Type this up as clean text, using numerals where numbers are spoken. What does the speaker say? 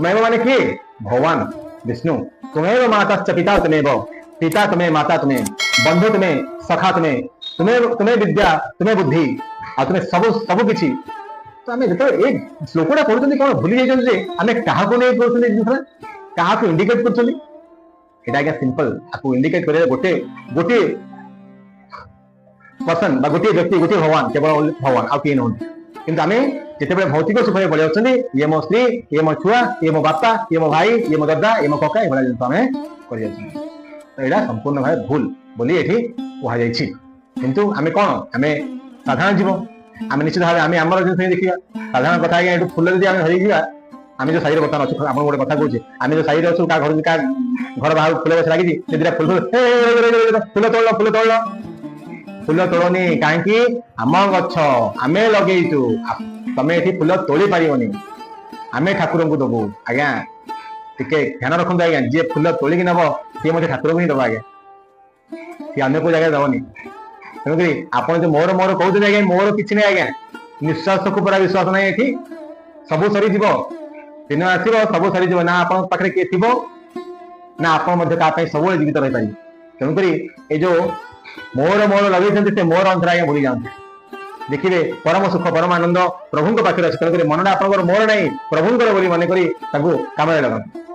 तुम्हें माने किए भगवान विष्णु। तुम्हें माता पिता तुम्हें पिता तुम्हें माता तुम्हें बंधु तुम्हें सखा तुम्हें तुम्हें तुम्हें विद्या तुम्हें बुद्धि आ तुम्हें सब सब किछि। तो आम जो ये श्लोकटा पढ़ुं कौन भूली जाइए आम क्या नहीं क्या इंडिकेट कर सिंपल आपको इंडिकेट कर गोटे गोटे पर्सन गोटे व्यक्ति गोटे भगवान केवल भगवान आउ किए नुहति किंतु आम जिते भौतिक सुख पड़े अच्छे ये मो स्त्री ये मो छुआ ये मो बापा ये मो भाई ये मो दादा ये मो कका ये जिन आम तो यहाँ संपूर्ण भाव भूल बोली ये कहुई किंतु आम कौन आम साधारण जीव आम निश्चित भाव आम आम जिन देखा साधारण कथा ये फुल जब आम धरी आम जो साइड बर्तमान अच्छे आप गोटे कथा कहे आम जो साइड अच्छु क्या घर बाहर फुल गछ लगी फुल फुल तोड़ फुल तोड़ फुल तोड़नी कहीं आम गछ आम लगेचु तमें ये फुल तोली पारनी आम ठाकुर को दबू आज्ञा टे ध्यान रखु आज्ञा जी फुल तोलिक नब सी मत ठाकुर को ही दब आज्ञा सी अन्य को जगह दबनी तेणुक आप जो मोर मोर कहते आज्ञा मोर किसी नहीं आज्ञा निश्वास को पूरा विश्वास ना ये सब सरी दिन आसो सब सरी ना आप पाखे किए थी ना आप सब जीवित रही पारे तेणुक ये जो मोर मोर लगे से मोर अंतर आज्ञा भूली जाते देखिए परम सुख परम आनंद प्रभु पाखे अच्छे तेणुक मन आप मोर ना प्रभुंर बोली मन करी कम लगाते।